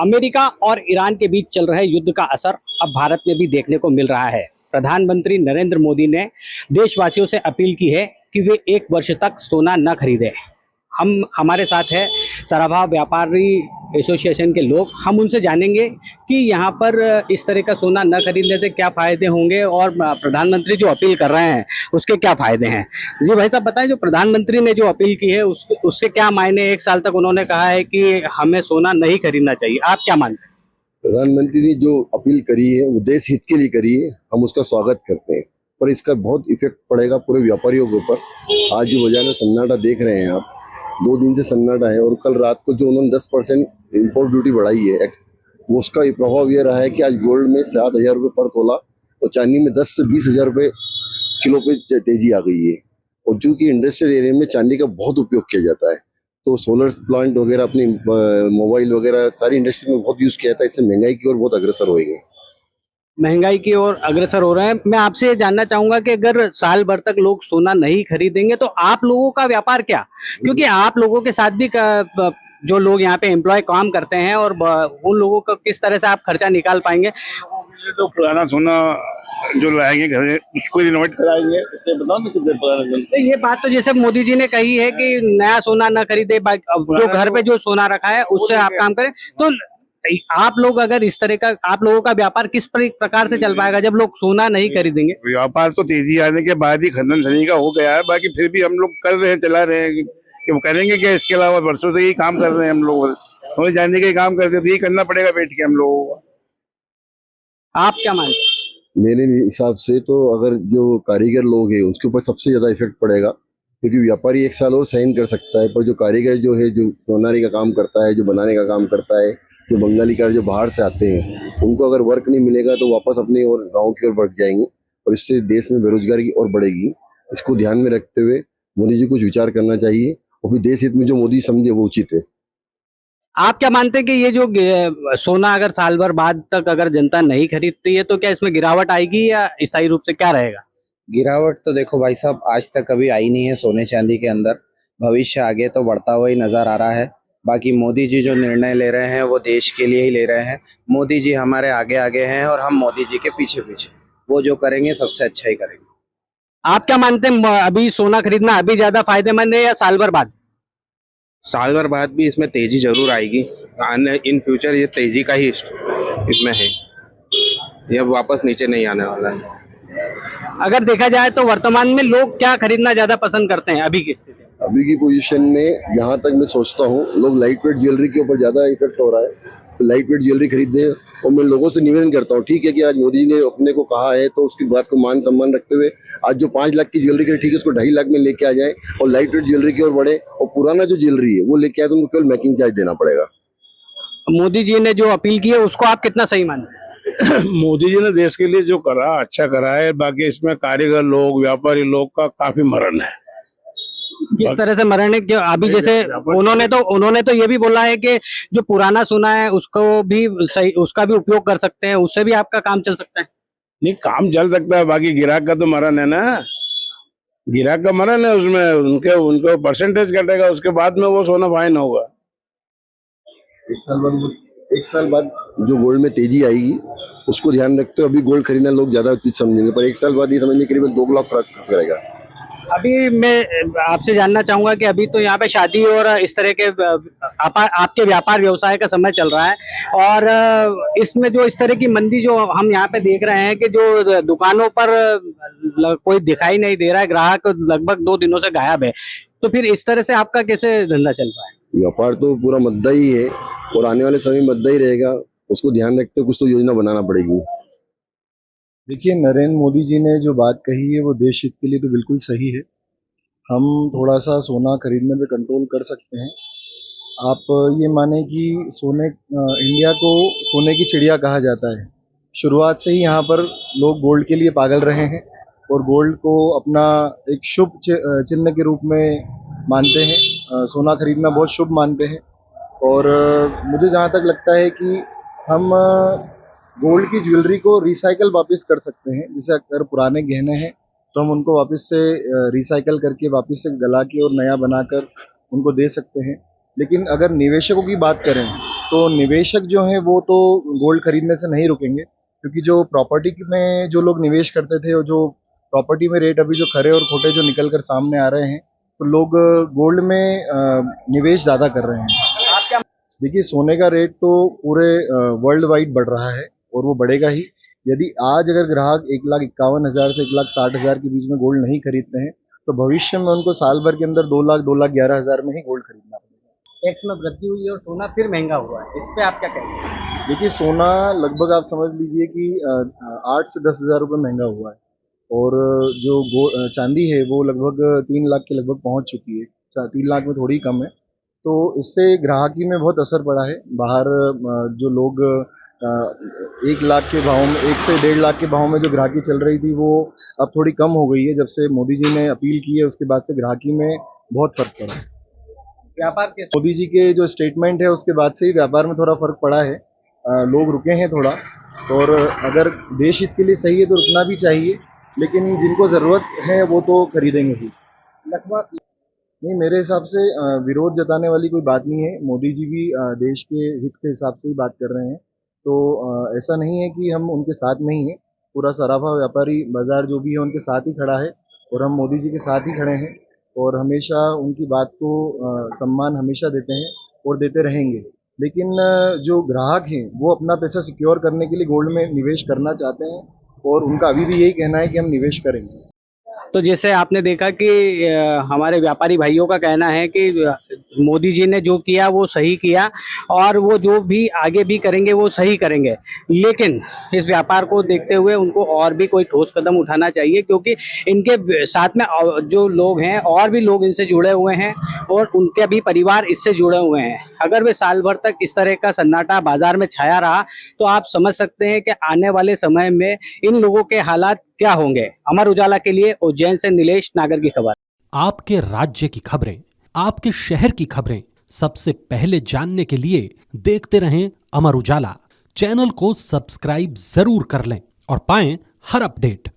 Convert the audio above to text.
America और Iran के बीच चल रहे युद्ध का असर अब भारत में भी देखने को मिल रहा है। प्रधानमंत्री नरेंद्र मोदी ने देशवासियों से अपील की है कि वे 1 वर्ष तक सोना न खरीदें। हमारे साथ है सराभा व्यापारी एसोसिएशन के लोग। हम उनसे जानेंगे कि यहाँ पर इस तरह का सोना न खरीदने से क्या फायदे होंगे और प्रधानमंत्री जो अपील कर रहे हैं उसके क्या फायदे हैं। जी भाई साहब बताएं, जो प्रधानमंत्री ने जो अपील की है उसके क्या मायने। 1 साल तक उन्होंने कहा है कि हमें सोना नहीं खरीदना चाहिए, आप क्या मानते हैं? प्रधानमंत्री ने जो अपील करी है वो देश हित के लिए करी है, हम उसका स्वागत करते हैं। पर इसका बहुत इफेक्ट पड़ेगा पूरे व्यापारियों के ऊपर। आज जो बाजार में सन्नाटा देख रहे हैं आप, 2 दिन से सन्नाटा है। और कल रात को जो उन्होंने 10% इम्पोर्ट ड्यूटी बढ़ाई है, वो उसका प्रभाव ये रहा है कि आज गोल्ड में 7,000 रुपये पर तोला और चांदी में 10 से 20,000 रुपये किलो पे तेजी आ गई है। और चूंकि इंडस्ट्रियल एरिया में चांदी का बहुत उपयोग किया जाता है, तो सोलर प्लांट वगैरह, अपनी मोबाइल वगैरह सारी इंडस्ट्री में बहुत यूज किया था। इससे महंगाई की ओर बहुत अग्रसर होएंगे। महंगाई की ओर अग्रसर हो रहे हैं। मैं आपसे ये जानना चाहूंगा कि अगर साल भर तक लोग सोना नहीं खरीदेंगे तो आप लोगों का व्यापार क्या? क्योंकि आप लोगों के साथ भी जो लोग यहाँ पे एम्प्लॉय काम करते हैं और उन लोगों का किस तरह से आप खर्चा निकाल पाएंगे? तो पुराना सोना जो लाएंगे घर उसको रिनोवेट कराएंगे। बताओ ना कितने पुराना। तो ये बात तो जैसे मोदी जी ने कही है कि नया सोना न खरीदे, जो घर पे जो सोना रखा है उससे आप काम करें। तो आप लोग अगर इस तरह का, आप लोगों का व्यापार किस प्रकार से चल पाएगा जब लोग सोना नहीं खरीदेंगे? व्यापार तो तेजी आने के बाद ही खनन सनी का हो गया है। बाकी फिर भी हम लोग कर रहे हैं, चला रहे हैं कि वो करेंगे क्या। इसके अलावा वर्षों से यही काम कर रहे हैं हम लोग, हमें जानने के काम करते, तो यही करना पड़ेगा बैठ के हम लोगों को। आप क्या मानते हैं? मेरे हिसाब से तो अगर जो कारीगर लोग हैं उसके ऊपर सबसे ज्यादा इफेक्ट पड़ेगा, क्योंकि व्यापारी 1 साल और सहन कर सकता है, पर जो कारीगर जो है, जो सोनारी का काम करता है, जो बनाने का काम करता है, जो बंगाली कार जो बाहर से आते हैं, उनको अगर वर्क नहीं मिलेगा तो वापस अपने और गाँव की ओर बढ़ जाएंगे और इससे देश में बेरोजगारी की ओर बढ़ेगी। इसको ध्यान में रखते हुए मोदी जी कुछ विचार करना चाहिए और फिर देश हित में जो मोदी समझे वो उचित है। आप क्या मानते हैं कि ये जो सोना अगर साल भर बाद तक अगर जनता नहीं खरीदती है तो क्या इसमें गिरावट आएगी या स्थायी रूप से क्या रहेगा? गिरावट तो देखो भाई साहब, आज तक कभी आई नहीं है सोने चांदी के अंदर। भविष्य आगे तो बढ़ता हुआ ही नजर आ रहा है। बाकी मोदी जी जो निर्णय ले रहे हैं वो देश के लिए ही ले रहे हैं। मोदी जी हमारे आगे आगे हैं और हम मोदी जी के पीछे पीछे। वो जो करेंगे सबसे अच्छा ही करेंगे। आप क्या मानते हैं, अभी सोना खरीदना अभी ज्यादा फायदेमंद है या साल भर बाद? साल भर बाद भी इसमें तेजी जरूर आएगी। आने इन फ्यूचर ये तेजी का ही इसमें है, ये वापस नीचे नहीं आने वाला है। अगर देखा जाए तो वर्तमान में लोग क्या खरीदना ज्यादा पसंद करते हैं अभी की स्थिति में? अभी की पोजीशन में जहाँ तक मैं सोचता हूँ, लोग लाइट वेट ज्वेलरी के ऊपर ज्यादा इफेक्ट हो रहा है, तो लाइट वेट ज्वेलरी खरीदे। और मैं लोगों से निवेदन करता हूँ, ठीक है कि आज मोदी जी ने अपने को कहा है तो उसकी बात को मान सम्मान रखते हुए आज जो 5 लाख की ज्वेलरी ठीक है उसको 2.5 लाख में लेके आ जाए और लाइट वेट ज्वेलरी की ओर बढ़े। और पुराना जो ज्वेलरी है वो लेके आए तो उनको केवल मेकिंग चार्ज देना पड़ेगा। मोदी जी ने जो अपील की है उसको आप कितना सही मानते हैं? मोदी जी ने देश के लिए जो करा अच्छा करा है। बाकी इसमें कारीगर लोग, व्यापारी लोग का काफी मरण है। किस तरह से मरण है? क्यों अभी जैसे उन्होंने तो ये भी बोला है कि जो पुराना सोना है उसको भी सही, उसका भी उपयोग कर सकते हैं, उससे भी आपका काम चल सकता है। नहीं, काम चल सकता है, बाकी ग्राहक का तो मरण है ना। ग्राहक का मरण है, उसमें उनको परसेंटेज कटेगा, उसके बाद में वो सोना फाइन होगा। 1 साल बाद जो गोल्ड में तेजी आएगी उसको ध्यान रखते हुए अभी गोल्ड खरीदना लोग ज्यादा उचित समझेंगे, पर 1 साल बाद ये समझने करीबन 2 लाख खर्च करेगा। अभी मैं आपसे जानना चाहूंगा कि अभी तो यहाँ पे शादी और इस तरह के आपके व्यापार व्यवसाय का समय चल रहा है और इसमें जो इस तरह की मंदी जो हम यहाँ पे देख रहे हैं कि जो दुकानों पर कोई दिखाई नहीं दे रहा है, ग्राहक लगभग 2 दिनों से गायब है, तो फिर इस तरह से आपका कैसे धंधा चल रहा है? व्यापार तो पूरा मद्दा ही है और आने वाले समय मद्दा ही रहेगा। उसको ध्यान रखते हुए कुछ तो योजना बनाना पड़ेगी। देखिए, नरेंद्र मोदी जी ने जो बात कही है वो देश हित के लिए तो बिल्कुल सही है। हम थोड़ा सा सोना खरीदने पे कंट्रोल कर सकते हैं। आप ये माने कि इंडिया को सोने की चिड़िया कहा जाता है। शुरुआत से ही यहाँ पर लोग गोल्ड के लिए पागल रहे हैं और गोल्ड को अपना एक शुभ चिन्ह के रूप में मानते हैं। सोना खरीदना बहुत शुभ मानते हैं और मुझे जहाँ तक लगता है कि हम गोल्ड की ज्वेलरी को रिसाइकल वापस कर सकते हैं। जैसे अगर पुराने गहने हैं तो हम उनको वापस से रिसाइकल करके वापस से गला के और नया बनाकर उनको दे सकते हैं। लेकिन अगर निवेशकों की बात करें तो निवेशक जो हैं वो तो गोल्ड खरीदने से नहीं रुकेंगे, क्योंकि जो प्रॉपर्टी में जो लोग निवेश करते थे और जो प्रॉपर्टी में रेट अभी जो खरे और खोटे जो निकल कर सामने आ रहे हैं, तो लोग गोल्ड में निवेश ज़्यादा कर रहे हैं। देखिए, सोने का रेट तो पूरे वर्ल्ड वाइड बढ़ रहा है और वो बढ़ेगा ही। यदि आज अगर ग्राहक 1,51,000 से 1,60,000 के बीच में गोल्ड नहीं खरीदते हैं, तो भविष्य में उनको साल भर के अंदर 2,11,000 में ही गोल्ड खरीदना पड़ेगा। टैक्स में वृद्धि हुई है और सोना फिर महंगा हुआ है, इस पे आप क्या कहेंगे? देखिए, सोना लगभग आप समझ लीजिए कि 8 से 10,000 रुपये महंगा हुआ है, और जो चांदी है वो लगभग 3 लाख के लगभग पहुंच चुकी है। 3 लाख में थोड़ी कम है। तो इससे ग्राहकी में बहुत असर पड़ा है। बाहर जो लोग 1 लाख के भाव में, 1 से 1.5 लाख के भाव में जो ग्राहकी चल रही थी, वो अब थोड़ी कम हो गई है। जब से मोदी जी ने अपील की है, उसके बाद से ग्राहकी में बहुत फर्क पड़ा है। व्यापार के मोदी जी के जो स्टेटमेंट है उसके बाद से ही व्यापार में थोड़ा फर्क पड़ा है। लोग रुके हैं थोड़ा, और अगर देश हित के लिए सही है तो रुकना भी चाहिए, लेकिन जिनको ज़रूरत है वो तो खरीदेंगे ही। लगभग नहीं, मेरे हिसाब से विरोध जताने वाली कोई बात नहीं है। मोदी जी भी देश के हित के हिसाब से ही बात कर रहे हैं, तो ऐसा नहीं है कि हम उनके साथ नहीं हैं। पूरा सराफा व्यापारी बाजार जो भी है उनके साथ ही खड़ा है, और हम मोदी जी के साथ ही खड़े हैं, और हमेशा उनकी बात को सम्मान हमेशा देते हैं और देते रहेंगे। लेकिन जो ग्राहक हैं वो अपना पैसा सिक्योर करने के लिए गोल्ड में निवेश करना चाहते हैं, और उनका अभी भी यही कहना है कि हम निवेश करेंगे। तो जैसे आपने देखा कि हमारे व्यापारी भाइयों का कहना है कि मोदी जी ने जो किया वो सही किया, और वो जो भी आगे भी करेंगे वो सही करेंगे, लेकिन इस व्यापार को देखते हुए उनको और भी कोई ठोस कदम उठाना चाहिए, क्योंकि इनके साथ में जो लोग हैं और भी लोग इनसे जुड़े हुए हैं और उनके भी परिवार इससे जुड़े हुए हैं। अगर वे साल भर तक इस तरह का सन्नाटा बाजार में छाया रहा तो आप समझ सकते हैं कि आने वाले समय में इन लोगों के हालात क्या होंगे। अमर उजाला के लिए उज्जैन से नीलेश नागर की खबर। आपके राज्य की खबरें, आपके शहर की खबरें सबसे पहले जानने के लिए देखते रहें अमर उजाला। चैनल को सब्सक्राइब जरूर कर लें और पाएं हर अपडेट।